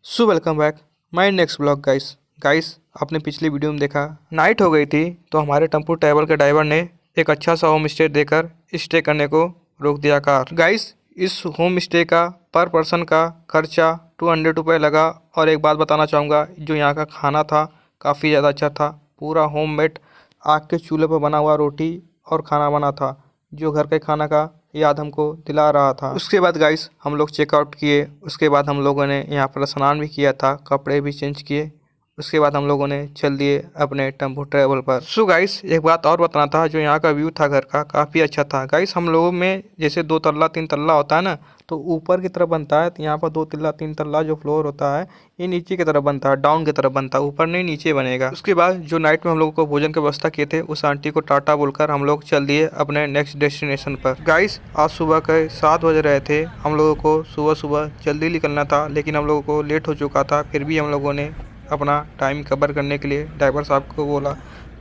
So welcome back my next blog guys आपने पिछली video में देखा नाइट हो गई थी तो हमारे टेम्पो ट्रैवल के ड्राइवर ने एक अच्छा सा होम स्टे देकर स्टे करने को रोक दिया कार। गाइस इस होम स्टे का पर पर्सन का खर्चा 200 रुपये लगा। और एक बात बताना चाहूँगा, जो यहाँ का खाना था काफ़ी ज़्यादा अच्छा था। पूरा होममेड आग के चूल्हे पर बना हुआ रोटी और खाना बना था, जो घर के खाना का याद हमको दिला रहा था। उसके बाद गाइस हम लोग चेकआउट किए। उसके बाद हम लोगों ने यहाँ पर स्नान भी किया था, कपड़े भी चेंज किए। उसके बाद हम लोगों ने चल दिए अपने टेम्पो ट्रैवल पर। सो गाइस एक बात और बताना था, जो यहाँ का व्यू था घर का काफ़ी अच्छा था। गाइस हम लोगों में जैसे 2 तल्ला 3 तल्ला होता है ना, तो ऊपर की तरफ बनता है, तो यहाँ पर 2 तल्ला 3 तल्ला जो फ्लोर होता है ये नीचे की तरफ बनता है, डाउन की तरफ बनता है, ऊपर नहीं नीचे बनेगा। उसके बाद जो नाइट में हम लोगों को भोजन की व्यवस्था किए थे, उस आंटी को टाटा बोलकर हम लोग चल दिए अपने नेक्स्ट डेस्टिनेशन पर। गाइस आज सुबह के 7 बज रहे थे। हम लोगों को सुबह सुबह जल्दी निकलना था, लेकिन हम लोगों को लेट हो चुका था। फिर भी हम लोगों ने अपना टाइम कवर करने के लिए ड्राइवर साहब को बोला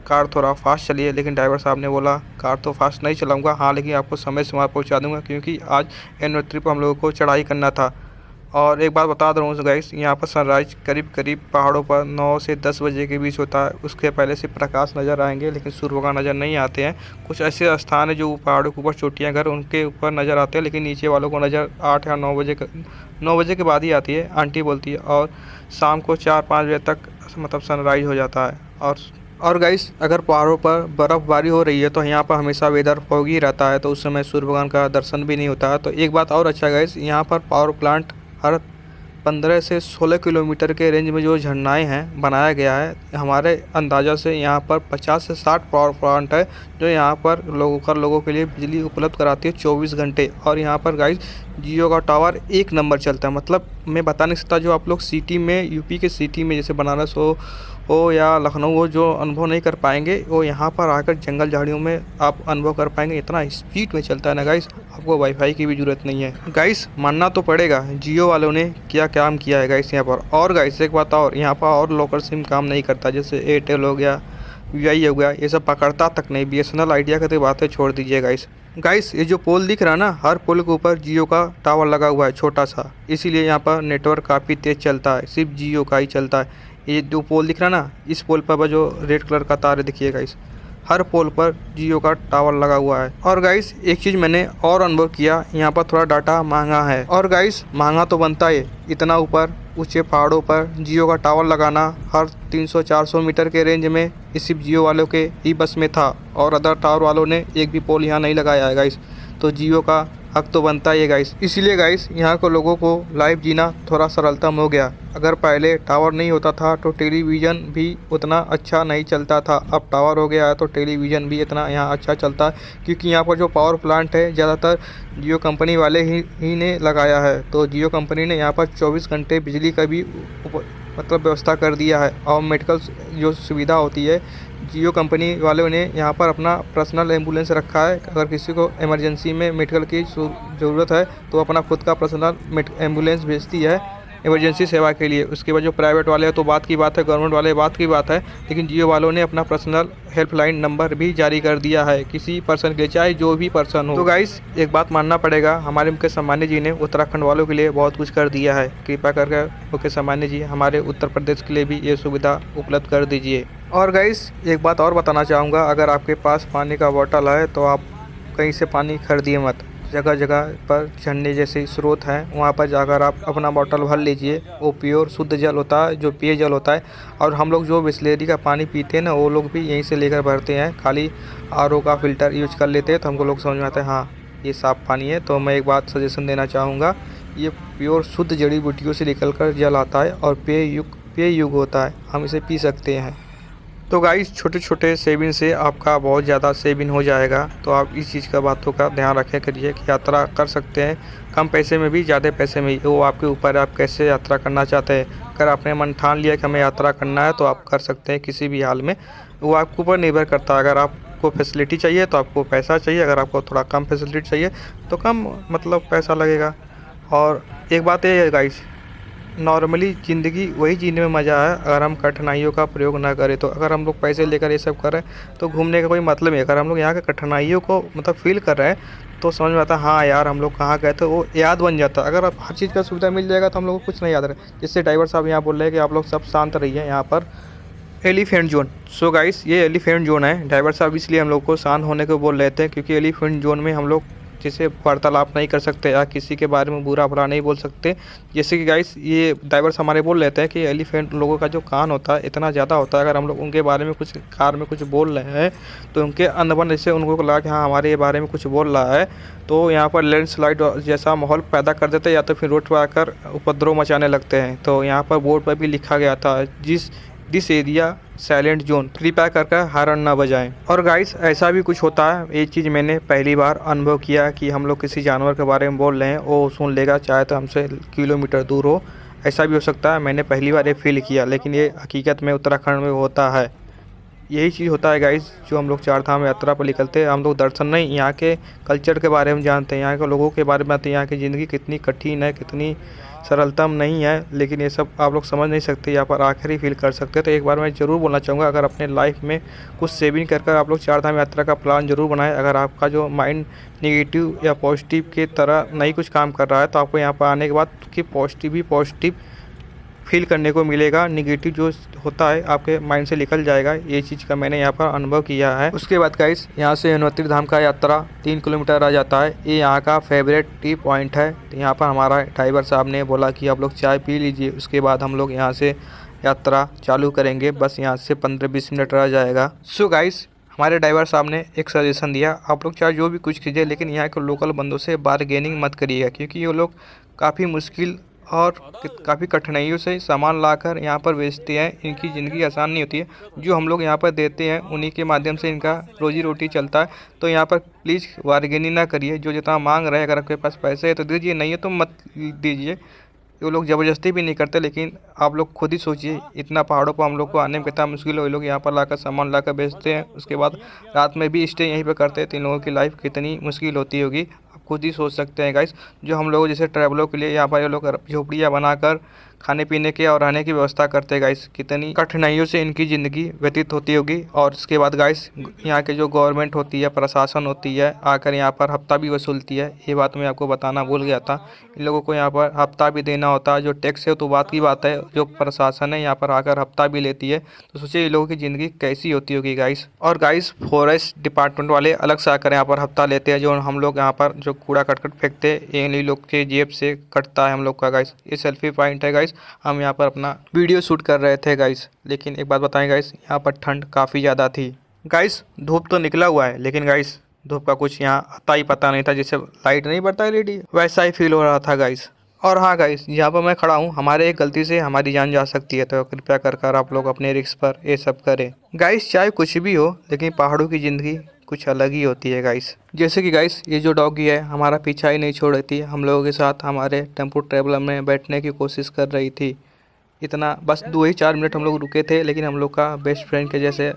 कार थोड़ा फास्ट चलिए, लेकिन ड्राइवर साहब ने बोला कार तो फास्ट नहीं चलाऊंगा, हाँ लेकिन आपको समय से वहाँ पहुँचा दूंगा, क्योंकि आज एनिवर्सरी पर हम लोगों को चढ़ाई करना था। और एक बात बता रहा हूँ गाइस, यहाँ पर सनराइज करीब करीब पहाड़ों पर 9 से 10 बजे के बीच होता है। उसके पहले से प्रकाश नज़र आएंगे, लेकिन सूर्य भगवान नज़र नहीं आते हैं। कुछ ऐसे स्थान है जो पहाड़ों के ऊपर चोटियाँ घर उनके ऊपर नज़र आते हैं, लेकिन नीचे वालों को नज़र 8 या 9 बजे के बाद ही आती है, आंटी बोलती है। और शाम को 4-5 बजे तक मतलब सनराइज हो जाता है। और गाइस अगर पहाड़ों पर बर्फ़बारी हो रही है तो यहाँ पर हमेशा वेदर फॉगी रहता है, तो उस समय सूर्य भगवान का दर्शन भी नहीं होता है। तो एक बात और अच्छा गाइस, यहाँ पर पावर प्लांट हर 15 से 16 किलोमीटर के रेंज में जो झरनाएँ हैं बनाया गया है। हमारे अंदाज़ा से यहाँ पर 50 से 60 पावर प्लांट है, जो यहाँ पर लोगों के लिए बिजली उपलब्ध कराती है 24 घंटे। और यहाँ पर गाइस जियो का टावर एक नंबर चलता है। मतलब मैं बता नहीं सकता, जो आप लोग सिटी में यूपी के सिटी में जैसे बनारस हो या लखनऊ हो, जो अनुभव नहीं कर पाएंगे, वो यहाँ पर आकर जंगल झाड़ियों में आप अनुभव कर पाएंगे। इतना स्पीड में चलता है ना गाइस, आपको वाईफाई की भी ज़रूरत नहीं है। गाइस मानना तो पड़ेगा, जियो वालों ने क्या काम किया है गाइस यहाँ पर। और गाइस एक बात और, यहाँ पर और लोकल सिम काम नहीं करता, जैसे एयरटेल हो गया, वी हो गया, ये सब पकड़ता तक नहीं। BSNL आइडिया की तो बातें छोड़ दीजिए गाइस ये जो पोल दिख रहा है ना, हर पोल के ऊपर जियो का टावर लगा हुआ है छोटा सा, इसीलिए यहाँ पर नेटवर्क काफ़ी तेज़ चलता है, सिर्फ जियो का ही चलता है। ये जो पोल दिख रहा है ना, इस पोल पर जो रेड कलर का तार दिखिए गाइस, हर पोल पर जियो का टावर लगा हुआ है। और गाइस एक चीज़ मैंने और अनुभव किया, यहाँ पर थोड़ा डाटा महंगा है। और गाइस महंगा तो बनता है, इतना ऊपर ऊंचे पहाड़ों पर जियो का टावर लगाना हर 300-400 मीटर के रेंज में सिर्फ जियो वालों के ही बस में था, और अदर टावर वालों ने एक भी पोल यहाँ नहीं लगाया है गाइस। तो जियो का हक तो बनता ही है गाइस। इसीलिए गाइस यहाँ के लोगों को लाइव जीना थोड़ा सरलतम हो गया। अगर पहले टावर नहीं होता था तो टेलीविज़न भी उतना अच्छा नहीं चलता था, अब टावर हो गया है तो टेलीविज़न भी इतना यहाँ अच्छा चलता है, क्योंकि यहाँ पर जो पावर प्लांट है ज़्यादातर जियो कंपनी वाले ही ने लगाया है। तो जियो कंपनी ने यहाँ पर 24 घंटे बिजली का भी मतलब व्यवस्था कर दिया है। और मेडिकल जो सुविधा होती है, जियो कंपनी वालों ने यहाँ पर अपना पर्सनल एम्बुलेंस रखा है। अगर किसी को इमरजेंसी में मेडिकल की ज़रूरत है तो अपना खुद का पर्सनल एम्बुलेंस भेजती है इमरजेंसी सेवा के लिए। उसके बाद जो प्राइवेट वाले हैं तो बात की बात है, गवर्नमेंट वाले बात की बात है, लेकिन जियो वालों ने अपना पर्सनल हेल्पलाइन नंबर भी जारी कर दिया है किसी पर्सन के लिए, चाहे जो भी पर्सन हो। तो गाइस एक बात मानना पड़ेगा, हमारे मुकेश अंबानी जी ने उत्तराखंड वालों के लिए बहुत कुछ कर दिया है। कृपा करके मुकेश अंबानी जी हमारे उत्तर प्रदेश के लिए भी ये सुविधा उपलब्ध कर दीजिए। और गाइस एक बात और बताना चाहूँगा, अगर आपके पास पानी का बॉटल है तो आप कहीं से पानी खरीदिए मत। जगह जगह पर झरने जैसे स्रोत हैं, वहाँ पर जाकर आप अपना बॉटल भर लीजिए। वो प्योर शुद्ध जल होता है, जो पेय जल होता है। और हम लोग जो बिसलेरी का पानी पीते हैं ना, वो लोग भी यहीं से लेकर भरते हैं। खाली RO का फ़िल्टर यूज कर लेते हैं, तो हमको लोग समझ में आता है हाँ ये साफ़ पानी है। तो मैं एक बात सजेशन देना चाहूँगा, ये प्योर शुद्ध जड़ी बूटियों से निकल कर जल आता है और पेय युग होता है, हम इसे पी सकते हैं। तो गाइस छोटे छोटे सेविंग से आपका बहुत ज़्यादा सेविंग हो जाएगा। तो आप इस चीज़ का बातों का ध्यान रखें करिए कि यात्रा कर सकते हैं कम पैसे में भी, ज़्यादा पैसे में, वो आपके ऊपर है, आप कैसे यात्रा करना चाहते हैं। अगर आपने मन ठान लिया कि हमें यात्रा करना है तो आप कर सकते हैं किसी भी हाल में, वो आपके ऊपर निर्भर करता है। अगर आपको फैसिलिटी चाहिए तो आपको पैसा चाहिए, अगर आपको थोड़ा कम फैसिलिटी चाहिए तो कम मतलब पैसा लगेगा। और एक बात ये है गाइस, नॉर्मली ज़िंदगी वही जीने में मज़ा है अगर हम कठिनाइयों का प्रयोग ना करें। तो अगर हम लोग पैसे लेकर ये सब कर रहे हैं तो घूमने का कोई मतलब नहीं है। अगर हम लोग यहाँ के कठिनाइयों को मतलब फील कर रहे हैं तो समझ में आता हाँ यार हम लोग कहाँ गए थे, वो याद बन जाता। अगर आप हर चीज़ का सुविधा मिल जाएगा तो हम लोग को कुछ नहीं याद रहे। जिससे ड्राइवर साहब यहाँ बोल रहे हैं कि आप लोग सब शांत रहिए यहाँ पर एलिफेंट जोन। सो गाइस ये एलिफेंट जोन है। ड्राइवर साहब इसलिए हम लोग को शांत होने को बोल रहे थे क्योंकि एलिफेंट जोन में हम लोग जैसे वार्तालाप नहीं कर सकते या किसी के बारे में बुरा भला नहीं बोल सकते। जैसे कि गाइस ये ड्राइवर हमारे बोल रहे थे कि एलिफेंट लोगों का जो कान होता है इतना ज़्यादा होता है, अगर हम लोग उनके बारे में कुछ कार में कुछ बोल रहे हैं तो उनके अनबन जैसे उनको लगा कि हाँ हमारे ये बारे में कुछ बोल रहा है तो यहाँ पर लैंडस्लाइड जैसा माहौल पैदा कर देते हैं या तो फिर रोड पर आकर उपद्रव मचाने लगते हैं। तो यहाँ पर बोर्ड पर भी लिखा गया था दिस एरिया साइलेंट जोन, कृपया करके हॉर्न ना बजाएं। और गाइस ऐसा भी कुछ होता है, ये चीज़ मैंने पहली बार अनुभव किया कि हम लोग किसी जानवर के बारे में बोल रहे हैं वो सुन लेगा, चाहे तो हमसे किलोमीटर दूर हो। ऐसा भी हो सकता है, मैंने पहली बार ये फील किया, लेकिन ये हकीकत में उत्तराखंड में होता है। यही चीज़ होता है गाइस, जो हम लोग चार धाम यात्रा पर निकलते हैं हम लोग दर्शन नहीं, यहाँ के कल्चर के बारे में जानते हैं, यहाँ के लोगों के बारे में जानते हैं, यहाँ की ज़िंदगी कितनी कठिन है, कितनी सरलतम नहीं है। लेकिन ये सब आप लोग समझ नहीं सकते, यहाँ पर आखिर ही फील कर सकते हैं। तो एक बार मैं ज़रूर बोलना चाहूँगा, अगर अपने लाइफ में कुछ सेविंग कर आप लोग चार धाम यात्रा का प्लान ज़रूर बनाएं। अगर आपका जो माइंड नेगेटिव या पॉजिटिव के तरह नहीं कुछ काम कर रहा है तो आपको यहाँ पर आने के बाद कि पॉजिटिव फील करने को मिलेगा, निगेटिव जो होता है आपके माइंड से निकल जाएगा। ये चीज़ का मैंने यहाँ पर अनुभव किया है। उसके बाद गाइस यहाँ से यमुनोत्री धाम का यात्रा 3 किलोमीटर आ जाता है। ये यहाँ का फेवरेट टी पॉइंट है। तो यहाँ पर हमारा ड्राइवर साहब ने बोला कि आप लोग चाय पी लीजिए, उसके बाद हम लोग यहाँ से यात्रा चालू करेंगे। बस यहाँ से 15-20 मिनट रह जाएगा। सो गाइस हमारे ड्राइवर साहब ने एक सजेशन दिया, आप लोग चाहे जो भी कुछ कीजिए लेकिन यहाँ के लोकल बंदों से बारगेनिंग मत करिएगा, क्योंकि ये लोग काफ़ी मुश्किल और काफ़ी कठिनाइयों से सामान लाकर यहाँ पर बेचते हैं। इनकी ज़िंदगी आसान नहीं होती है, जो हम लोग यहाँ पर देते हैं उन्हीं के माध्यम से इनका रोजी रोटी चलता है। तो यहाँ पर प्लीज़ बारगेनिंग ना करिए, जो जितना मांग रहे हैं अगर आपके पास पैसे है तो दीजिए, नहीं है तो मत दीजिए। वो लोग ज़बरदस्ती भी नहीं करते, लेकिन आप लोग खुद ही सोचिए इतना पहाड़ों पर हम लोग को आने में कितना मुश्किल है, वो लोग यहाँ पर लाकर सामान लाकर बेचते हैं, उसके बाद रात में भी स्टे यहीं पर करते हैं। तो इन लोगों की लाइफ कितनी मुश्किल होती होगी आप खुद ही सोच सकते हैं गाइस। जो हम लोग जैसे ट्रैवलों के लिए यहाँ पर ये लोग झोपड़ियाँ बनाकर खाने पीने के और रहने की व्यवस्था करते हैं गाइस, कितनी कठिनाइयों से इनकी ज़िंदगी व्यतीत होती होगी। और इसके बाद गाइस यहाँ के जो गवर्नमेंट होती है, प्रशासन होती है, आकर यहाँ पर हफ्ता भी वसूलती है। ये बात मैं आपको बताना भूल गया था, इन लोगों को यहाँ पर हफ्ता भी देना होता है। जो टैक्स है तो बात की बात है, जो प्रशासन है यहाँ पर आकर हफ्ता भी लेती है। तो सोचिए ये लोगों की ज़िंदगी कैसी होती होगी गाइस। और गाइस फॉरेस्ट डिपार्टमेंट वाले अलग से आकर यहाँ पर हफ्ता लेते हैं। जो हम लोग यहाँ पर जो कूड़ा करकट फेंकते हैं इन लोग के जेब से कटता है हम लोग का गाइस। ये सेल्फी पॉइंट है गाइस, हम यहाँ पर अपना वीडियो शूट कर रहे थे गाइस। लेकिन एक बात बताएं गाइस, यहाँ पर ठंड काफ़ी ज़्यादा थी गाइस। धूप तो निकला हुआ है लेकिन गाइस धूप का कुछ यहाँ आता ही पता नहीं था, जैसे लाइट नहीं बढ़ता रेडी वैसा ही फील हो रहा था गाइस। और हाँ गाइस यहाँ पर मैं खड़ा हूँ, हमारे एक गलती से हमारी जान जा सकती है, तो कृपया कर आप लोग अपने रिस्क पर ये सब करें गाइस। चाहे कुछ भी हो लेकिन पहाड़ों की ज़िंदगी कुछ अलग ही होती है गाइस। जैसे कि गाइस ये जो डॉगी है हमारा पीछा ही नहीं छोड़ रही थी, हम लोगों के साथ हमारे टेम्पो ट्रैवलर में बैठने की कोशिश कर रही थी। इतना बस 2 ही 4 मिनट हम लोग रुके थे, लेकिन हम लोग का बेस्ट फ्रेंड के जैसे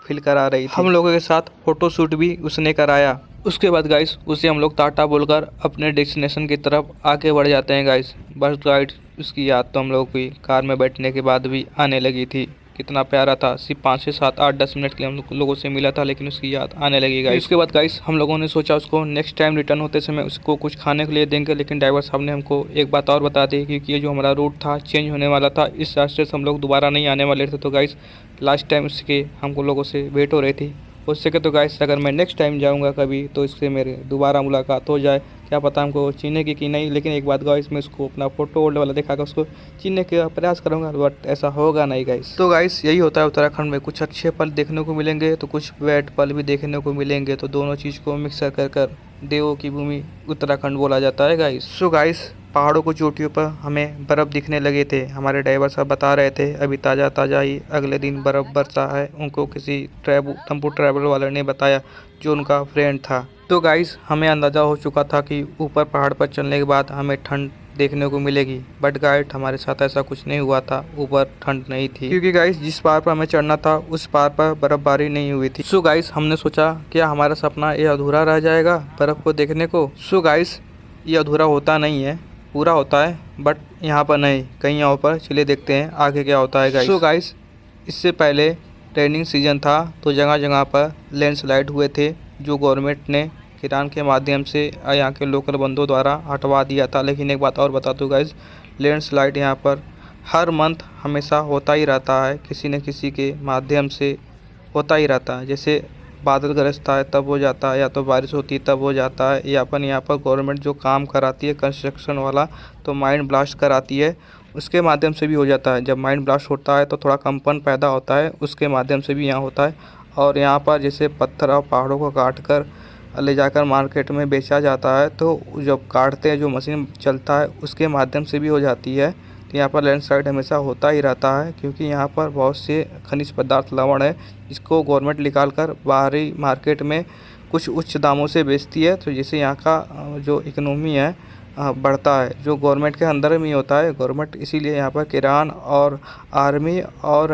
फील करा रही थी। हम लोगों के साथ फ़ोटो शूट भी उसने कराया। उसके बाद गाइस उसे हम लोग टाटा बोलकर अपने डेस्टिनेशन की तरफ आगे बढ़ जाते हैं गाइस। बस गाइस उसकी याद तो हम लोग की कार में बैठने के बाद भी आने लगी थी। कितना प्यारा था, सिर्फ 5 से 7 8-10 मिनट के लिए हम लोगों से मिला था, लेकिन उसकी याद आने लगी गाइस। उसके बाद गाइस हम लोगों ने सोचा उसको नेक्स्ट टाइम रिटर्न होते समय उसको कुछ खाने के लिए देंगे, लेकिन ड्राइवर साहब ने हमको एक बात और बता दी, क्योंकि ये जो हमारा रूट था चेंज होने वाला था, इस रास्ते से हम लोग दोबारा नहीं आने वाले थे। तो गाइस लास्ट टाइम उसके हमको लोगों से भेंट हो रही थी, हो सके तो गाइस अगर मैं नेक्स्ट टाइम जाऊंगा कभी तो इससे मेरे दोबारा मुलाकात हो जाए। क्या पता हमको चीनेगी कि नहीं, लेकिन एक बात गाइस मैं उसको अपना फोटो वोल्ड वाला दिखाकर उसको चीनने का प्रयास करूंगा, बट ऐसा होगा नहीं गाइस। तो गाइस यही होता है उत्तराखंड में, कुछ अच्छे पल देखने को मिलेंगे तो कुछ बैड पल भी देखने को मिलेंगे। तो दोनों चीज़ को मिक्स कर देवों की भूमि उत्तराखंड बोला जाता है गाइस। सो गाइस पहाड़ों को चोटियों पर हमें बर्फ़ दिखने लगे थे, हमारे ड्राइवर साहब बता रहे थे अभी ताज़ा ही अगले दिन बर्फ़ बरसा है। उनको किसी टेम्पो ट्रैवल वाले ने बताया जो उनका फ्रेंड था। तो गाइस हमें अंदाज़ा हो चुका था कि ऊपर पहाड़ पर चलने के बाद हमें ठंड देखने को मिलेगी, बट गाइस हमारे साथ ऐसा कुछ नहीं हुआ था, ऊपर ठंड नहीं थी, क्योंकि गाइस जिस पहाड़ पर हमें चढ़ना था उस पहाड़ पर बर्फबारी नहीं हुई थी। सो गाइस हमने सोचा क्या हमारा सपना ये अधूरा रह जाएगा बर्फ़ को देखने को। सो गाइस ये अधूरा होता नहीं है, पूरा होता है, बट यहाँ पर नहीं, कहीं और पर चलिए देखते हैं आगे क्या होता है गाइस। सो गाइस इससे पहले रेनिंग सीजन था तो जगह जगह पर लैंडस्लाइड हुए थे, जो गवर्नमेंट ने किरान के माध्यम से यहाँ के लोकल बंदों द्वारा हटवा दिया था। लेकिन एक बात और बता दूँ गाइस, लैंडस्लाइड यहाँ पर हर मंथ हमेशा होता ही रहता है, किसी न किसी के माध्यम से होता ही रहता है। जैसे बादल गरजता है तब हो जाता है, या तो बारिश होती है तब हो जाता है, या अपन यहाँ पर गवर्नमेंट जो काम कराती है कंस्ट्रक्शन वाला, तो माइंड ब्लास्ट कराती है, उसके माध्यम से भी हो जाता है। जब माइंड ब्लास्ट होता है तो थोड़ा कंपन पैदा होता है, उसके माध्यम से भी यहाँ होता है। और यहाँ पर जैसे पत्थर और पहाड़ों को काट कर ले जाकर मार्केट में बेचा जाता है, तो जब काटते हैं जो मशीन चलता है उसके माध्यम से भी हो जाती है। तो यहाँ पर लैंडस्लाइड हमेशा होता ही रहता है, क्योंकि यहाँ पर बहुत से खनिज पदार्थ लवण है, जिसको गवर्नमेंट निकाल कर बाहरी मार्केट में कुछ उच्च दामों से बेचती है। तो जिससे यहाँ का जो इकोनॉमी है बढ़ता है, जो गवर्नमेंट के अंदर में ही होता है। गवर्नमेंट इसीलिए यहाँ पर किरान और आर्मी और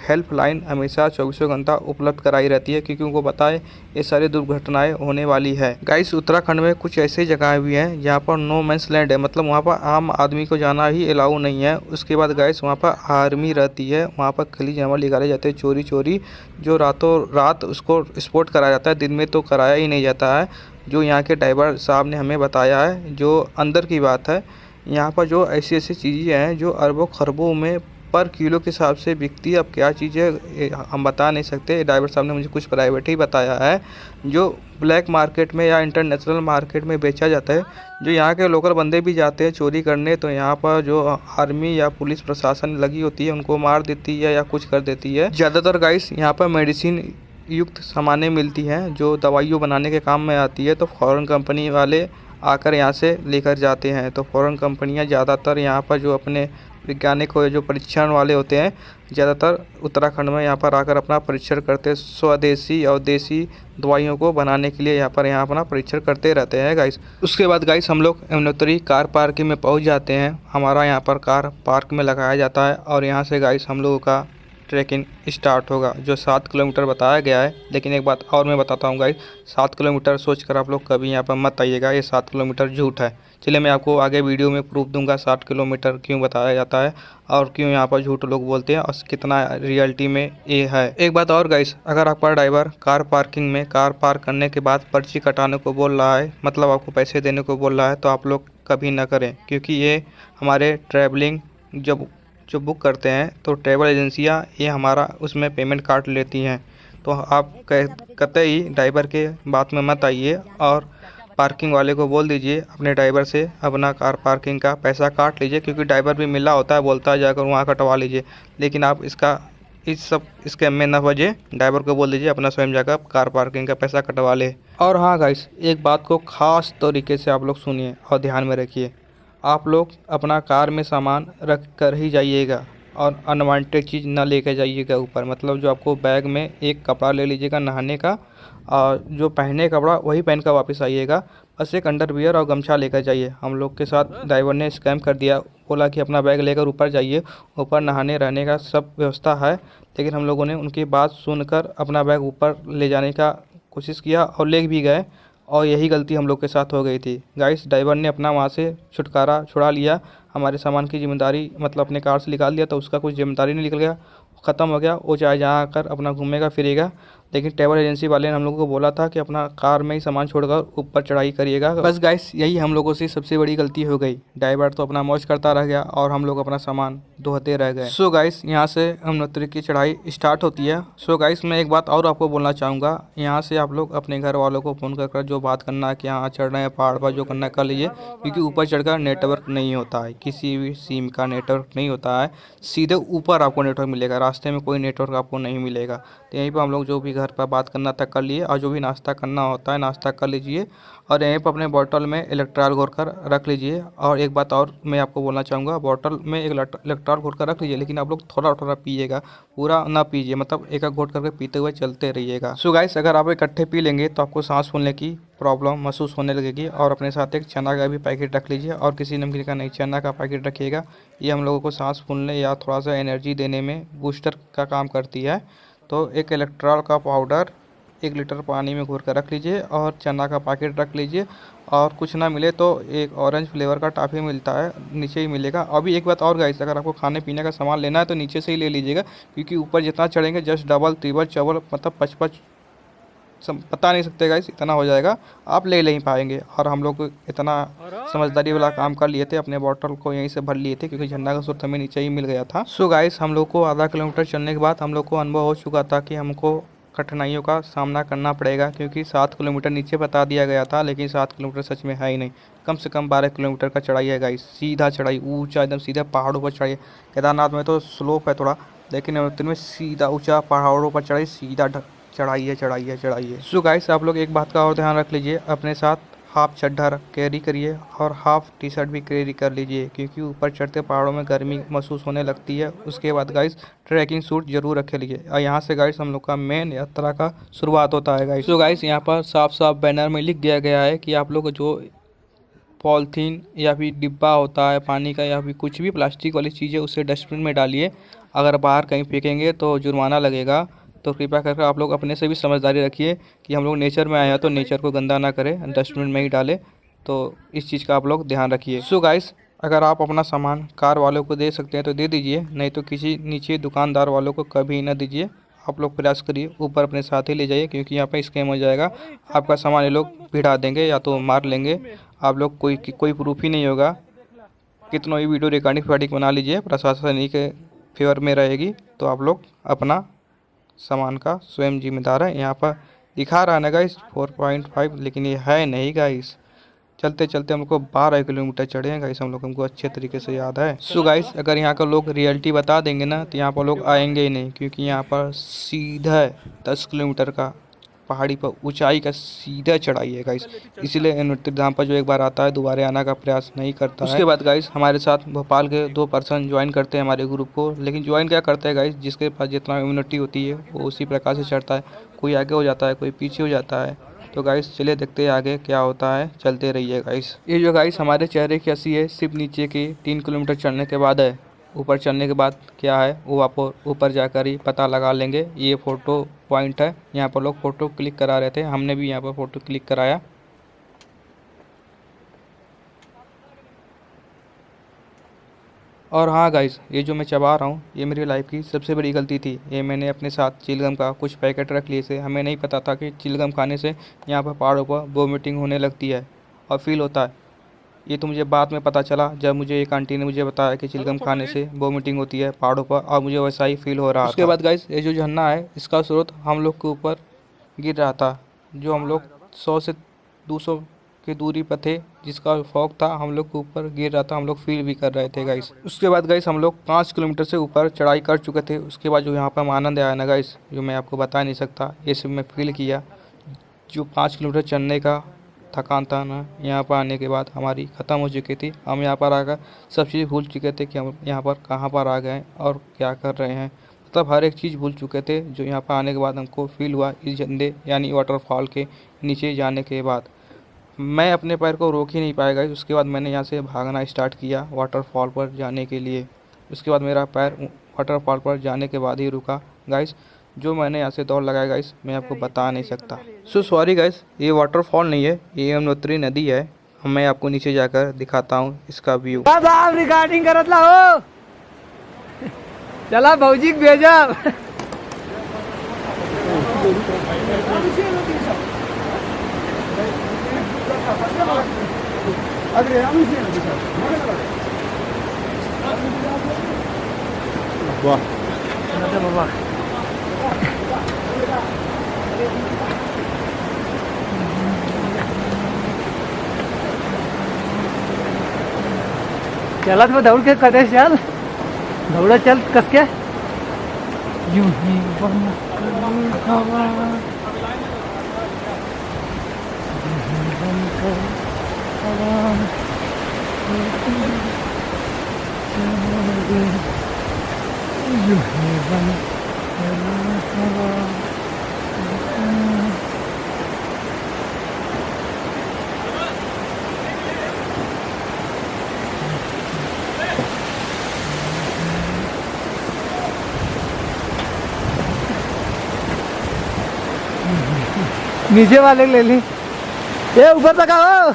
हेल्पलाइन हमेशा 24 घंटा उपलब्ध कराई रहती है, क्योंकि उनको पता है ये सारी दुर्घटनाएं होने वाली है। गाइस, उत्तराखंड में कुछ ऐसी जगहें भी हैं जहाँ पर नो मैंस लैंड है, मतलब वहाँ पर आम आदमी को जाना ही अलाउ नहीं है। उसके बाद गाइस, वहाँ पर आर्मी रहती है, वहाँ पर खली जमा निकाले जाते हैं चोरी चोरी, जो रातों रात उसको स्पॉट कराया जाता है, दिन में तो कराया ही नहीं जाता है। जो यहाँ के ड्राइवर साहब ने हमें बताया है, जो अंदर की बात है, यहाँ पर जो ऐसी ऐसी चीज़ें हैं जो अरबों खरबों में पर किलो के हिसाब से बिकती है। अब क्या चीज़ है हम बता नहीं सकते, ड्राइवर साहब ने मुझे कुछ प्राइवेट ही बताया है, जो ब्लैक मार्केट में या इंटरनेशनल मार्केट में बेचा जाता है। जो यहाँ के लोकल बंदे भी जाते हैं चोरी करने, तो यहाँ पर जो आर्मी या पुलिस प्रशासन लगी होती है उनको मार देती है या कुछ कर देती है। ज़्यादातर गाइस यहाँ पर मेडिसिन युक्त सामानें मिलती हैं जो दवाइयों बनाने के काम में आती है, तो फ़ॉरेन कंपनी वाले आकर यहाँ से लेकर जाते हैं। तो फ़ॉरेन कंपनियाँ ज़्यादातर यहाँ पर जो अपने वैज्ञानिक हो, जो परीक्षण वाले होते हैं, ज़्यादातर उत्तराखंड में यहाँ पर आकर अपना परीक्षण करते, स्वदेशी और देसी दवाइयों को बनाने के लिए यहाँ अपना परीक्षण करते रहते हैं गाइस। उसके बाद गाइस हम लोग यमुनोत्री कार पार्किंग में पहुँच जाते हैं। हमारा यहाँ पर कार पार्क में लगाया जाता है और यहाँ से गाइस हम लोगों का ट्रैकिंग स्टार्ट होगा, जो 7 किलोमीटर बताया गया है। लेकिन एक बात और मैं बताता हूँ गाइस, 7 किलोमीटर सोचकर आप लोग कभी यहाँ पर मत आइएगा, ये 7 किलोमीटर झूठ है। चलिए मैं आपको आगे वीडियो में प्रूफ दूंगा 60 किलोमीटर क्यों बताया जाता है और क्यों यहाँ पर झूठ लोग बोलते हैं और कितना रियलिटी में ये है। एक बात और गाइस, अगर आपका ड्राइवर कार पार्किंग में कार पार्क करने के बाद पर्ची कटाने को बोल रहा है, मतलब आपको पैसे देने को बोल रहा है, तो आप लोग कभी ना करें, क्योंकि ये हमारे ट्रैवलिंग जो बुक करते हैं तो ट्रैवल एजेंसियां ये हमारा उसमें पेमेंट काट लेती हैं। तो आप कतई ड्राइवर के बात में मत आइए और पार्किंग वाले को बोल दीजिए अपने ड्राइवर से अपना कार पार्किंग का पैसा काट लीजिए, क्योंकि ड्राइवर भी मिला होता है, बोलता है जाकर वहाँ कटवा लीजिए। लेकिन आप इस सब स्कैम में न फंसे, ड्राइवर को बोल दीजिए अपना स्वयं जाकर कार पार्किंग का पैसा कटवा ले। और हाँ गाइस, एक बात को ख़ास तरीके से आप लोग सुनिए और ध्यान में रखिए, आप लोग अपना कार में सामान रख कर ही जाइएगा और अनवांटेड चीज़ ना लेकर जाइएगा ऊपर। मतलब जो आपको बैग में एक कपड़ा ले लीजिएगा नहाने का, और जो पहने कपड़ा वही पहन कर वापस आइएगा। बस एक अंडरवियर और गमछा लेकर जाइए। हम लोग के साथ ड्राइवर ने स्कैम कर दिया, बोला कि अपना बैग लेकर ऊपर जाइए, ऊपर नहाने रहने का सब व्यवस्था है। लेकिन हम लोगों ने उनकी बात सुनकर अपना बैग ऊपर ले जाने का कोशिश किया और ले भी गए, और यही गलती हम लोग के साथ हो गई थी गाइस। ड्राइवर ने अपना वहाँ से छुटकारा छुड़ा लिया, हमारे सामान की जिम्मेदारी मतलब अपने कार से निकाल दिया, तो उसका कुछ जिम्मेदारी नहीं निकल गया, ख़त्म हो गया। वो चाहे जहाँ आकर अपना घूमेगा फिरेगा। लेकिन ट्रैवल एजेंसी वाले ने हम लोगों को बोला था कि अपना कार में ही सामान छोड़कर ऊपर चढ़ाई करिएगा। बस गाइस, यही हम लोगों से सबसे बड़ी गलती हो गई। ड्राइवर तो अपना मौज करता रह गया और हम लोग अपना सामान ढोते रह गए। सो गाइस, यहाँ से यमुनोत्री की चढ़ाई स्टार्ट होती है। सो गाइस, मैं एक बात और आपको बोलना चाहूँगा, यहाँ से आप लोग अपने घर वालों को फ़ोन कर जो बात करना है कि यहाँ चढ़ रहे हैं पहाड़ पर, जो करना है कर लीजिए, क्योंकि ऊपर चढ़कर नेटवर्क नहीं होता है, किसी भी सिम का नेटवर्क नहीं होता है। सीधे ऊपर आपको नेटवर्क मिलेगा, रास्ते में कोई नेटवर्क आपको नहीं मिलेगा। तो यहीं पर हम लोग जो भी घर पर बात करना था कर लिए, और जो भी नाश्ता करना होता है नाश्ता कर लीजिए, और यहीं पर अपने बोतल में इलेक्ट्रॉल घोर कर रख लीजिए। और एक बात और मैं आपको बोलना चाहूँगा, बोतल में एक इलेक्ट्रॉल घोर कर रख लीजिए, लेकिन आप लोग थोड़ा थोड़ा पीजिएगा, पूरा ना पीजिए, मतलब एक घोट करके पीते हुए चलते रहिएगा। सो गाइस, अगर आप इकट्ठे पी लेंगे तो आपको सांस फूलने की प्रॉब्लम महसूस होने लगेगी। और अपने साथ एक चना का भी पैकेट रख लीजिए, और किसी नमकीन का नहीं, चना का पैकेट रखिएगा। ये हम लोगों को सांस फूलने या थोड़ा सा एनर्जी देने में बूस्टर का काम करती है। तो एक इलेक्ट्रॉल का पाउडर 1 लीटर पानी में घोर कर रख लीजिए, और चना का पैकेट रख लीजिए। और कुछ ना मिले तो एक ऑरेंज फ्लेवर का टॉफ़ी मिलता है, नीचे ही मिलेगा। अभी एक बात और गाइस, अगर आपको खाने पीने का सामान लेना है तो नीचे से ही ले लीजिएगा, क्योंकि ऊपर जितना चढ़ेंगे जस्ट डबल ट्रिपल चबल मतलब 55 बता नहीं सकते गाइस, इतना हो जाएगा, आप ले नहीं पाएंगे। और हम लोग इतना समझदारी वाला काम कर लिए थे, अपने बॉटल को यहीं से भर लिए थे क्योंकि झंडा का स्रोत हमें नीचे ही मिल गया था। सो गाइस हम लोग को आधा किलोमीटर चलने के बाद हम लोग को अनुभव हो चुका था कि हमको कठिनाइयों का सामना करना पड़ेगा, क्योंकि 7 किलोमीटर नीचे बता दिया गया था, लेकिन 7 किलोमीटर सच में है ही नहीं। कम से कम 12 किलोमीटर का चढ़ाई है गाइस, सीधा चढ़ाई, ऊंचा एकदम सीधा पहाड़ों पर चढ़ाई। केदारनाथ में तो स्लोप है थोड़ा, लेकिन यमुनोत्री में सीधा ऊंचा पहाड़ों पर चढ़ाई, सीधा चढ़ाई है चढ़ाई है चढ़ाई है। सो गाइस आप लोग एक बात का और ध्यान रख लीजिए, अपने साथ हाफ चड्ढा कैरी करिए और हाफ टी शर्ट भी कैरी कर लीजिए, क्योंकि ऊपर चढ़ते पहाड़ों में गर्मी महसूस होने लगती है। उसके बाद गाइस ट्रैकिंग सूट जरूर रखे लीजिए। और यहाँ से गाइस हम लोग का मेन यात्रा का शुरुआत होता है गाइस। तो गाइस यहाँ पर साफ साफ बैनर में लिख दिया गया है कि आप लोग जो पॉलीथीन या फिर डिब्बा होता है पानी का या फिर कुछ भी प्लास्टिक वाली चीज़ें उसे डस्टबिन में डालिए। अगर बाहर कहीं फेंकेंगे तो जुर्माना लगेगा। तो कृपया करके आप लोग अपने से भी समझदारी रखिए कि हम लोग नेचर में आए हैं तो नेचर को गंदा ना करें, डस्टबिन में ही डालें। तो इस चीज़ का आप लोग ध्यान रखिए। सो गाइस अगर आप अपना सामान कार वालों को दे सकते हैं तो दे दीजिए, नहीं तो किसी नीचे दुकानदार वालों को कभी ना दीजिए। आप लोग प्रयास करिए ऊपर अपने साथ ही ले जाइए, क्योंकि यहाँ पे स्कैम हो जाएगा। आपका सामान ये लोग भिड़ा देंगे या तो मार लेंगे। आप लोग कोई प्रूफ ही नहीं होगा। कितनों ही वीडियो रिकॉर्डिंग बना लीजिए, प्रशासन के फेवर में रहेगी। तो आप लोग अपना सामान का स्वयं जिम्मेदार है। यहाँ पर दिखा रहा है ना गाइस 4.5, लेकिन ये है नहीं गाइस। चलते चलते हम लोग को 12 किलोमीटर चढ़े हैं गाइस, हम लोग हमको अच्छे तरीके से याद है। सो गाइस अगर यहाँ का लोग रियलिटी बता देंगे ना तो यहाँ पर लोग आएंगे ही नहीं, क्योंकि यहाँ पर सीधा 10 किलोमीटर का पहाड़ी पर ऊंचाई का सीधा चढ़ाई है गाइस। इसीलिए यमुनोत्री धाम पर जो एक बार आता है दोबारा आने का प्रयास नहीं करता है। उसके बाद गाइस हमारे साथ भोपाल के 2 पर्सन ज्वाइन करते हैं हमारे ग्रुप को, लेकिन ज्वाइन क्या करते हैं गाइस, जिसके पास जितना इम्यूनिटी होती है वो उसी प्रकार से चढ़ता है। कोई आगे हो जाता है, कोई पीछे हो जाता है। तो गाइस चलिए देखते हैं आगे क्या होता है, चलते रहिए गाइस। ये जो गाइस हमारे चेहरे की हंसी है सिर्फ नीचे के 3 किलोमीटर चढ़ने के बाद है। ऊपर चढ़ने के बाद क्या है वो आप ऊपर जाकर ही पता लगा लेंगे। ये फ़ोटो पॉइंट है, यहाँ पर लोग फ़ोटो क्लिक करा रहे थे, हमने भी यहाँ पर फ़ोटो क्लिक कराया। और हाँ गाइस ये जो मैं चबा रहा हूँ ये मेरी लाइफ की सबसे बड़ी गलती थी। ये मैंने अपने साथ चिलगम का कुछ पैकेट रख लिए थे। हमें नहीं पता था कि चिलगम खाने से यहाँ पर पहाड़ों पर वोमिटिंग होने लगती है और फील होता है। ये तो मुझे बाद में पता चला जब मुझे एक आंटी ने मुझे बताया कि चिलगम खाने से वोमिटिंग होती है पहाड़ों पर, और मुझे वैसा ही फील हो रहा था। उसके बाद गाइस ये जो झरना है इसका स्रोत हम लोग के ऊपर गिर रहा था, जो हम लोग 100 से 200 की दूरी पर थे, जिसका फॉग था हम लोग के ऊपर गिर रहा था, हम लोग फील भी कर रहे थे गाइस। उसके बाद गाइस हम लोग 5 किलोमीटर से ऊपर चढ़ाई कर चुके थे। उसके बाद जो यहाँ पर आनंद आया ना गाइस, जो मैं आपको बता नहीं सकता, ये सब मैं फील किया। जो 5 किलोमीटर चढ़ने का थकान था ना, यहाँ पर आने के बाद हमारी ख़त्म हो चुकी थी। हम यहाँ पर आकर सब चीज़ भूल चुके थे कि हम यहाँ पर कहाँ पर आ गए और क्या कर रहे हैं। मतलब हर एक चीज़ भूल चुके थे जो यहाँ पर आने के बाद हमको फील हुआ इस झंडे यानी वाटरफॉल के नीचे जाने के बाद। मैं अपने पैर को रोक ही नहीं पाया गाइस। उसके बाद मैंने यहाँ से भागना स्टार्ट किया वाटरफॉल पर जाने के लिए। उसके बाद मेरा पैर वाटरफॉल पर जाने के बाद ही रुका गाइस। जो मैंने यहाँ से दौड़ लगाया गाइस मैं आपको बता नहीं सकता। सो सॉरी गाइस, ये वाटरफॉल नहीं है, ये यमुनोत्री नदी है। मैं आपको नीचे जाकर दिखाता हूँ इसका व्यू। रिकॉर्डिंग करत ला हो, चला भाऊजी भेजा। वाह बाबा चला तो दौड़ के कदे चल, दौड़ा चल कस के यूं ही बन हवा, यूं ही बनकर हवा, यूं ही बनकर हवा। नीचे वाले ले ली, ये ऊपर तक आओ।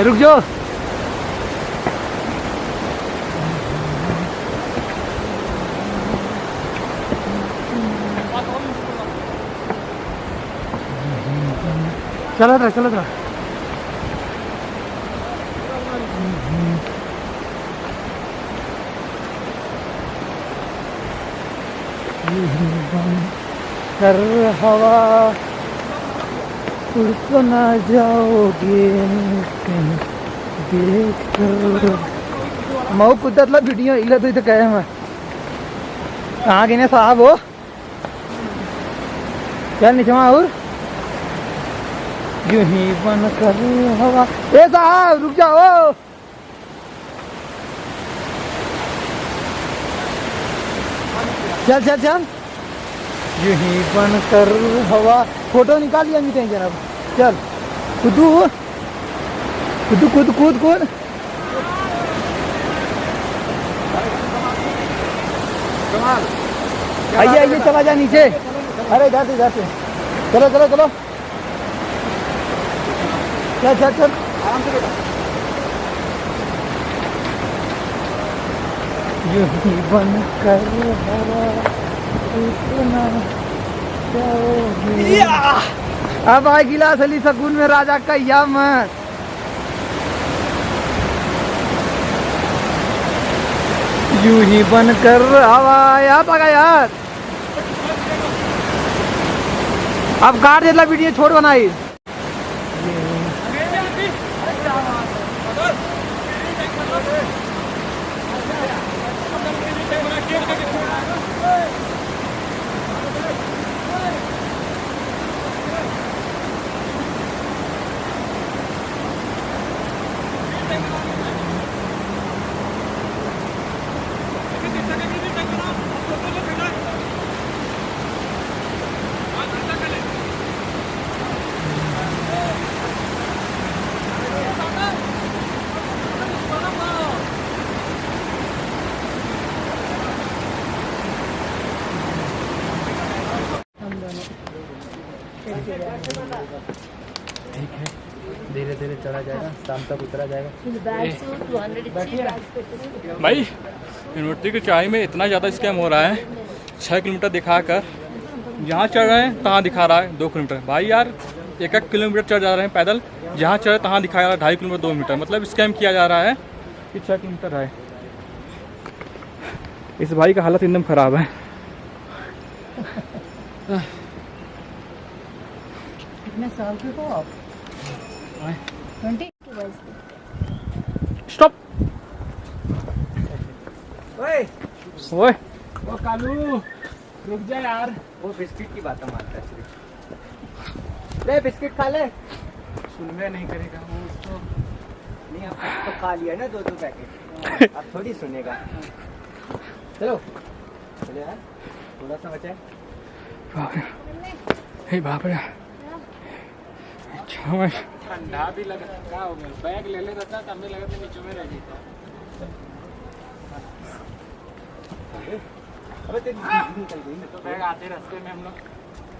रुक जाओ। चलत रहा चलत रहा। कर हवा उड़ तो ना जाओगे कहीं देख कर। मऊ कुत्त्यातला व्हिडिओ इला तो इथं काय मग कहाँ गेले साहब हो। चल निशमा और यूं ही बन कर हवा। ए साहब रुक जाओ। चल चल चल यूं ही बन कर हवा। फोटो निकाल लिया मिटे जनाब। चल कूदू कूद कूद कूद कूद। आइए आइए चला जा नीचे। अरे जाते जाते चलो चलो चलो चल चल चल आराम से बेटा। यूं ही बन कर हवा उतना जाओगे। अब आ गिलास अली सकून में राजा का यम। यूं ही बन कर हवा याद आ गया यार। अब कार जितना वीडियो छोड़ बनाई। ठीक है धीरे धीरे चला जाएगा शाम तक उतरा जाएगा। भाई यूनिवर्सिटी की चढ़ाई में इतना ज़्यादा स्कैम हो रहा है। 6 किलोमीटर दिखाकर जहाँ चढ़ रहे हैं तहाँ दिखा रहा है 2 किलोमीटर। भाई यार 1-1 किलोमीटर चढ़ जा रहे हैं पैदल। जहाँ चढ़े तहाँ दिखा रहा है 2.5 किलोमीटर 2 मीटर। मतलब स्कैम किया जा रहा है कि 6 किलोमीटर है। इस भाई का हालत एकदम ख़राब है। कितने साल के हो आप? 20। स्टॉप। ओए ओए वो कालू रुक जा यार। वो बिस्किट की बात मानता है। ले बिस्किट खा ले। सुनवे नहीं करेगा वो उसको। नहीं अब तो खा लिया ना 2-2 पैकेट। अब थोड़ी सुनेगा। चलो चलो यार थोड़ा सा बचा है। हे बाप रे अच्छा मैं ठंडा भी लगा क्या हो गया। बैग ले ले रहता तब भी लगा तो नीचे में रह जाता। अबे तेरी जिंदगी निकल गई तो बैग आते रास्ते में हम लोग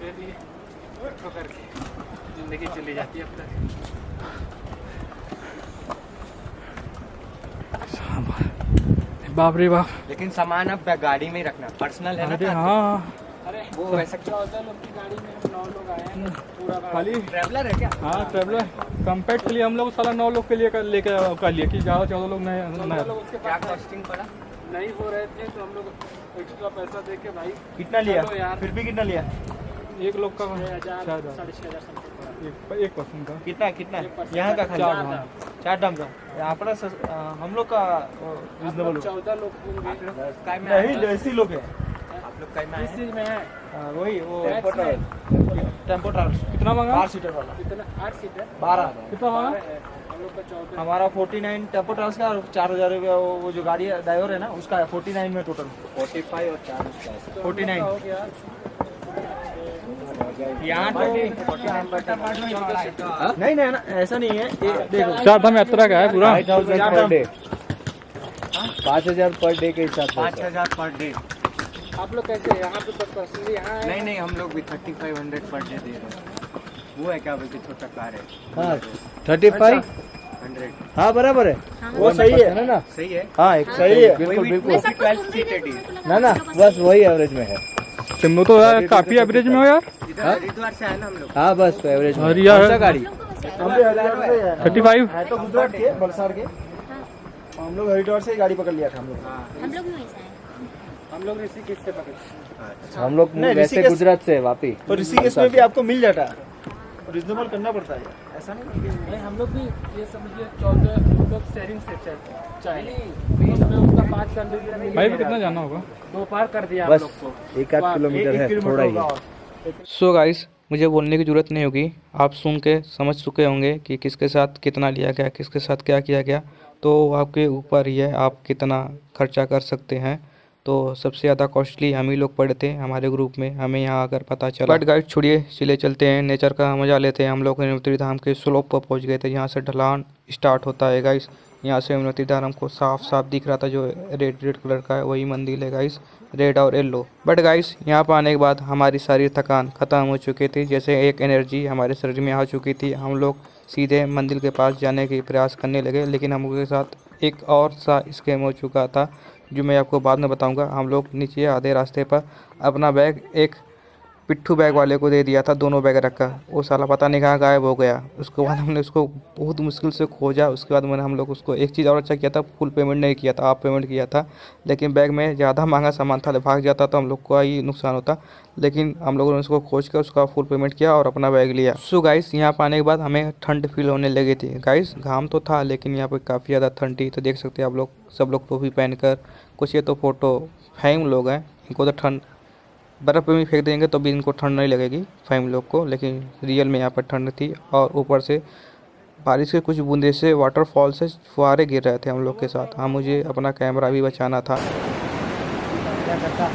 दे दिए तो करके जिंदगी चली जाती है अब तक। बाप रे बाप। लेकिन सामान अब गाड़ी में ही रखना पर्सनल है ना। अरे हाँ अरे वो वैसा क्या होता है लोग की गाड़ी में 9 लोग आए हैं पूरा खाली ट्रैवलर है क्या? हाँ ट्रैवलर कंपैक्ट के लिए हम लोग साला 9 लोग के लिए लेकर कर लिए कि ज़्यादा 14 लोग नहीं। क्या कॉस्टिंग पड़ा? नहीं हो रहे थे तो हम लोग एक्स्ट्रा पैसा दे के भाई कितना लिया? चलो यार। फिर भी कितना लिया? एक लोग का 6,000 6,000 6,500 समथिंग पड़ा। एक पर्सन का कितना कितना यहाँ का खाली 4 डम का अपना हम लोग का रिजनेबल 14 लोग होंगे। नहीं जैसी लोग है आप लोग का किस चीज में है? वही वो टैक्स में? टेम्पो ट्रैवल कितना मांगा? 4 सीटर वाला कितना 8 सीट है 12 कितना मांगा? हम लोग का 14। हमारा 49 टेम्पो ट्रैवल्स का और 4,000 रुपया वो जो गाड़ी ड्राइवर है ना उसका 49 में टोटल 45 और 4 49 हो गया यहाँ नहीं नहीं ना ऐसा नहीं है ये देखो 4 धाम यात्रा का है पूरा। 5,000 पर डे 5,000 पर डे के हिसाब से 5,000 पर डे। आप लोग कैसे यहाँ पे पर्सनली यहाँ है? नहीं नहीं हम लोग भी 3,500 पर डे दे रहे हैं। वो है क्या बोलते छोटा कार है हाँ 35 हाँ बराबर है, वो सही है ना। सही है। हाँ एक सही है। बिल्कुल बिल्कुल। मैं सब कुछ सुन रही थी, मेरे को लगा ना आप लोग बस वही एवरेज में है। तुम लोग तो यार काफी एवरेज में हो यार। हरिद्वार से आए ना हम लोग। हाँ बस तो एवरेज में। अरे यार। कौन सा गाड़ी? हम लोग कहाँ से आए? 35। है तो गुजरात के, बलसाड़ के। हम लोग हरिद्वार से ही गाड़ी पकड़ लिया था हम लोग। हाँ। हम लोग भी वहीं से आए। हम लोग ऋषिकेश से पकड़े। हम लोग नहीं, वैसे ऋषिकेश- गुजरात से वापी। तो ऋषिकेश में भी आपको मिल जाता है, रिजनेबल करना पड़ता है, ऐसा नहीं कि नहीं हम लोग भी ये समझिए 14 लोग शेयरिंग से चाहे उसमें उसका 5 कर दीजिए। भाई भी कितना जाना होगा? 2 पार कर दिया हम बस लोग को। 1-8 किलोमीटर एक है, किलोमीटर थोड़ा ही होगा है। और। सो गाइस, मुझे बोलने की ज़रूरत नहीं होगी, आप सुन के समझ चुके होंगे कि किसके साथ कितना लिया गया, किसके साथ क्या किया गया। तो आपके ऊपर ही है, आप कितना खर्चा कर सकते हैं। तो सबसे ज़्यादा कॉस्टली हम ही लोग पड़े थे हमारे ग्रुप में, हमें यहाँ आकर पता चला। बट गाइस छोड़िए, चले चलते हैं, नेचर का मज़ा लेते हैं। हम लोग यमुनोत्री धाम के स्लोप पर पहुँच गए थे, यहाँ से ढलान स्टार्ट होता है गाइस। यहाँ से यमुनोत्री धाम हमको साफ साफ दिख रहा था, जो रेड रेड कलर का है वही मंदिर है गाइस, रेड और येलो। बट गाइस यहाँ पर आने के बाद हमारी सारी थकान ख़त्म हो चुकी थी, जैसे एक एनर्जी हमारे शरीर में आ चुकी थी। हम लोग सीधे मंदिर के पास जाने की प्रयास करने लगे, लेकिन हम लोगों के साथ एक और सा स्कैम हो चुका था, जो मैं आपको बाद में बताऊंगा। हम लोग नीचे आधे रास्ते पर अपना बैग एक पिट्ठू बैग वाले को दे दिया था, दोनों बैग रखा। वो साला पता नहीं कहाँ गायब हो गया। उसके बाद हमने उसको बहुत मुश्किल से खोजा। उसके बाद मैंने हम लोग उसको एक चीज़ और अच्छा किया था, फुल पेमेंट नहीं किया था, आप पेमेंट किया था। लेकिन बैग में ज़्यादा महंगा सामान था, भाग जाता तो हम लोग को ही नुकसान होता। लेकिन हम लोगों ने उसको खोज कर उसका फुल पेमेंट किया और अपना बैग लिया। सो गाइस यहाँ पर आने के बाद हमें ठंड फील होने लगी थी गाइस। घाम तो था लेकिन यहाँ पर काफ़ी ज़्यादा ठंड थी। तो देख सकते हैं आप लोग, सब लोग टोपी पहन कर, कुछ ये तो फोटो फैम लोग हैं, इनको तो ठंड बर्फ़ में फेंक देंगे तो भी इनको ठंड नहीं लगेगी फैम लोग को, लेकिन रियल में यहाँ पर ठंड थी। और ऊपर से बारिश के कुछ बूंदे से वाटरफॉल से फुहारे गिर रहे थे हम लोग के साथ। हाँ, मुझे अपना कैमरा भी बचाना था। क्या करता,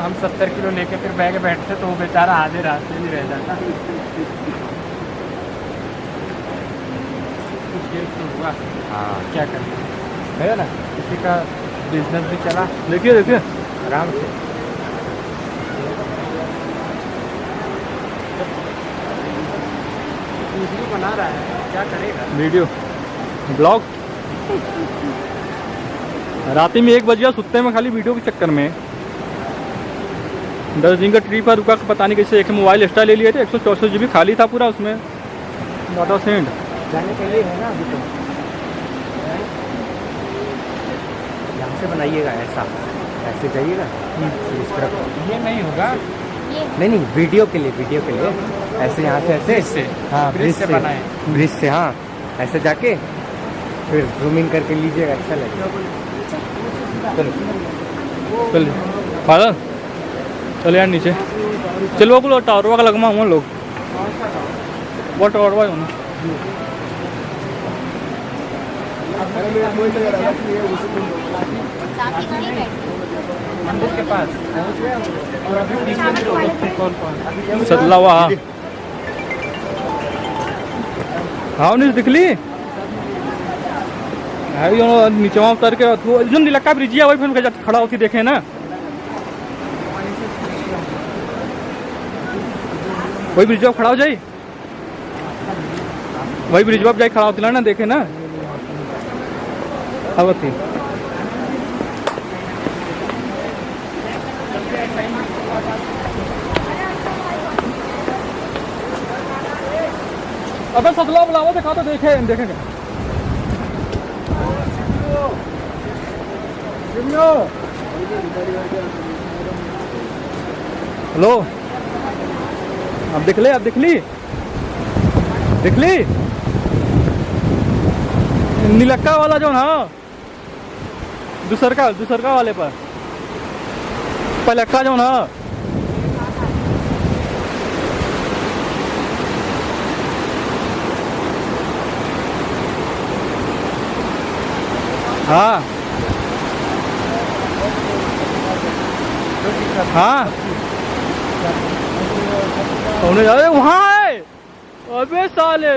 हम 70 किलो लेके फिर बैग बैठते तो वो बेचारा आधे रास्ते में रह जाता। कुछ देर तो हुआ। हाँ क्या करें, है ना, किसी का बिजनेस भी चला। देखिए देखिए आराम से। वीडियो बना रहा है, क्या करेगा। Video blog. रात में 1 बज गया सुत्ते में, खाली वीडियो के चक्कर में। 10 दिन का ट्रिप पर रुका, पता नहीं कैसे। एक मोबाइल एक्स्ट्रा ले लिए थे, 164 GB खाली था पूरा उसमें, डाटा सेंड। जाने के लिए है ना अभी तो। यहाँ से बनाइएगा, ऐसे जाइएगा इस तरफ। ये नहीं होगा, नहीं वीडियो के लिए ऐसे यहाँ से ऐसे ब्रिज से। हाँ ब्रिज से बनाए। ब्रिज से, हाँ ऐसे जाके फिर जूमिंग करके लीजिएगा, अच्छा लगेगा। चलो चल पागल, चल यार नीचे चल। वो बोलो टावर का लगमा हम लोग, वो टावर होना। साथ ही गाड़ी बैठी। मंदिर के पास और अभी कौन सदला हुआ हाँ नहीं दिखली नीचे उतर के जो नीलक्का ब्रिजिया वही फिर खड़ा होती देखे ना, वही ब्रिज खड़ा हो जाए, वही ब्रिज जाए खड़ा होती ना, देखे ना आवती। अबे सदला बुलावा दिखा तो देखेंगे। हेलो, अब देख ली नीलक्का वाला जो ना, दूसरका वाले पर पहलक्का जो ना, हाँ हाँ वहाँ है। अबे साले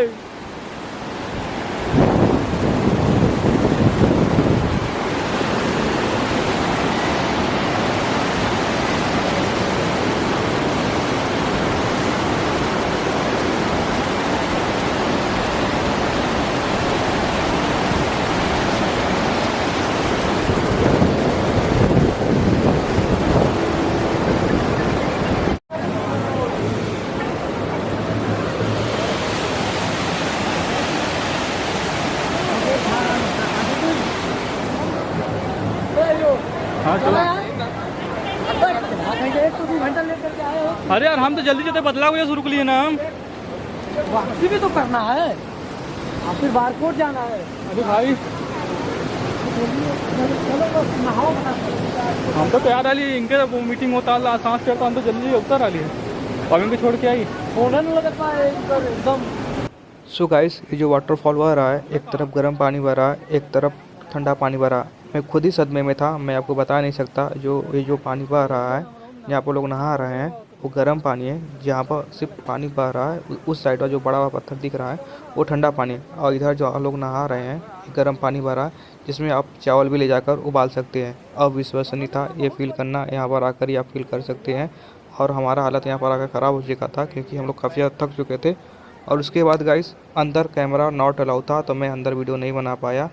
अरे यार हम तो जल्दी जल्दी बदलाव ये शुरू कर लिए ना हम। वापसी भी तो करना है, और फिर बारकोट जाना है। अरे भाई चलो नहाओ। हम तो तैयार आली, इनके वो मीटिंग होता सांस चढ़ता, हम तो जल्दी उतर आली है और इनके छोड़ के आई। होने नहीं लगता है एकदम। सो गाइस, ये जो वाटरफॉल बह रहा है, एक तरफ गर्म पानी बह रहा है, एक तरफ ठंडा पानी बह रहा है। मैं खुद ही सदमे में था, मैं आपको बता नहीं सकता। ये जो पानी बह रहा है, यहाँ पर लोग नहा रहे हैं, वो गर्म पानी है। जहाँ पर सिर्फ पानी बह रहा है, उस साइड का जो बड़ा हुआ पत्थर दिख रहा है वो ठंडा पानी है, और इधर जो लोग नहा रहे हैं गर्म पानी बह रहा है, जिसमें आप चावल भी ले जाकर उबाल सकते हैं। अविश्वसनीय था ये फील करना, यहाँ पर आकर ही आप फील कर सकते हैं। और हमारा हालत यहाँ पर आकर ख़राब हो चुका था, क्योंकि हम लोग काफ़ी ज़्यादा थक चुके थे। और उसके बाद गाइस, अंदर कैमरा नॉट अलाउ था, तो मैं अंदर वीडियो नहीं बना पाया।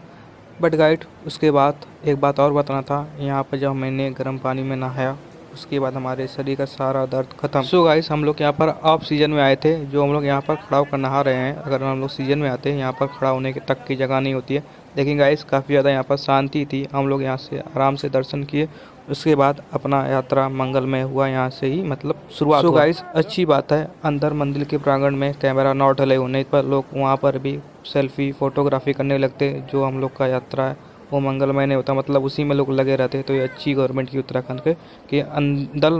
बट गाइड, उसके बाद एक बात और बताना था। यहाँ पर जब मैंने गर्म पानी में नहाया, उसके बाद हमारे शरीर का सारा दर्द खत्म। सो गाइस, हम लोग यहाँ पर ऑफ सीजन में आए थे। जो हम लोग यहाँ पर खड़ा होकर नहा रहे हैं, अगर हम लोग सीजन में आते हैं, यहाँ पर खड़ा होने के तक की जगह नहीं होती है। लेकिन गाइस, काफ़ी ज़्यादा यहाँ पर शांति थी। हम लोग यहाँ से आराम से दर्शन किए। उसके बाद अपना यात्रा मंगलमय हुआ, यहाँ से ही मतलब शुरुआत। सो गाइस, अच्छी बात है, अंदर मंदिर के प्रांगण में कैमरा नॉट अलाउ होने पर लोग वहाँ पर भी सेल्फी फोटोग्राफी करने लगते। जो हम लोग का यात्रा है वो मंगलमय नहीं होता, मतलब उसी में लोग लगे रहते। तो ये अच्छी गवर्नमेंट की उत्तराखंड के कि अंदर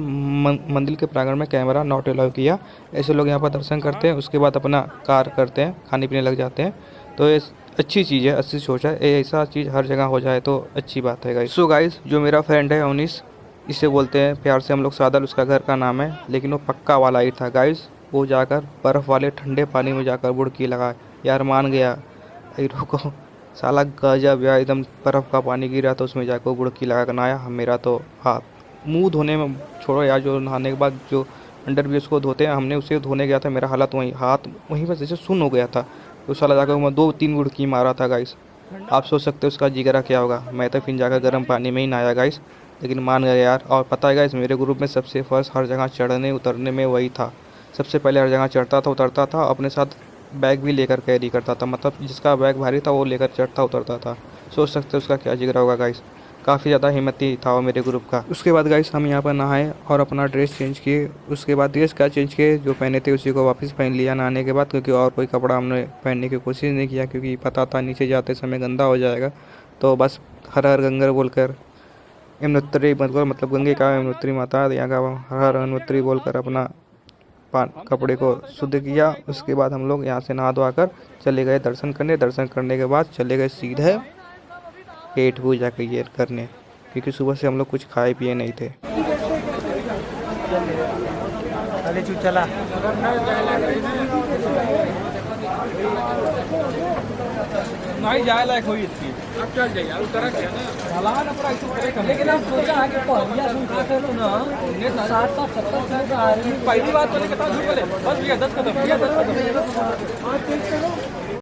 मंदिर के प्रांगण में कैमरा नॉट अलाउ किया। ऐसे लोग यहाँ पर दर्शन करते हैं, उसके बाद अपना कार्य करते हैं, खाने पीने लग जाते हैं। तो ये अच्छी चीज़ है, अच्छी सोच है। ऐसा चीज़ हर जगह हो जाए तो अच्छी बात है गाइस। सो गाइस, जो मेरा फ्रेंड है उनिस, इसे बोलते हैं प्यार से हम लोग सादल, उसका घर का नाम है, लेकिन वो पक्का वाला ही था गाइस। वो जाकर बर्फ़ वाले ठंडे पानी में जाकर बुड़की लगाए। यार मान गया, रुको, साला गजब यार, एकदम बर्फ़ का पानी गिरा तो उसमें जाकर बुड़की लगा कर नहाया। मेरा तो हाथ मुंह धोने में छोड़ो यार, जो नहाने के बाद जो अंडर भी उसको धोते हैं, हमने उसे धोने गया था, मेरा हालत वहीं, हाथ वहीं पर जैसे सुन्न हो गया था। तो साला जाकर मैं 2-3 बुड़की मारा था गाइस। आप सोच सकते हो उसका जिगरा क्या होगा। मैं तो फिर जाकर गर्म पानी में ही नहाया गाइस, लेकिन मान गया यार। और पता है गाइस, मेरे ग्रुप में सबसे फर्स्ट हर जगह चढ़ने उतरने में वही था। सबसे पहले हर जगह चढ़ता था, उतरता था, अपने साथ बैग भी लेकर कैरी करता था, मतलब जिसका बैग भारी था वो लेकर चढ़ता उतरता था। सोच सकते हो उसका क्या जिगरा होगा गाइस। काफ़ी ज़्यादा हिम्मती था वो मेरे ग्रुप का। उसके बाद गाइस, हम यहाँ पर नहाए और अपना ड्रेस चेंज किए। उसके बाद ड्रेस क्या चेंज किए, जो पहने थे उसी को वापस पहन लिया नहाने के बाद, क्योंकि और कोई कपड़ा हमने पहनने की कोशिश नहीं किया, क्योंकि पता था नीचे जाते समय गंदा हो जाएगा। तो बस हर हर गंगा बोलकर, यमुनोत्री मतलब गंगे का यमुनोत्री माता, यहाँ का हर हर यमुनोत्री बोलकर अपना कपड़े को शुद्ध किया। उसके बाद हम लोग यहाँ से नहा धोआ कर चले गए दर्शन करने। दर्शन करने के बाद चले गए सीधे पेट पूजा करने, क्योंकि सुबह से हम लोग कुछ खाए पिए नहीं थे। चला नहीं जाए लायक हुई इसकी, अब चल जाइए, उतरा क्या ना, लेकिन हम सोचा है कि पहलिया सुनता करो ना 60-70 पहली बात तो नहीं कहता, झूठ बोले, बस भैया 10 कदम, भैया 10 कदम।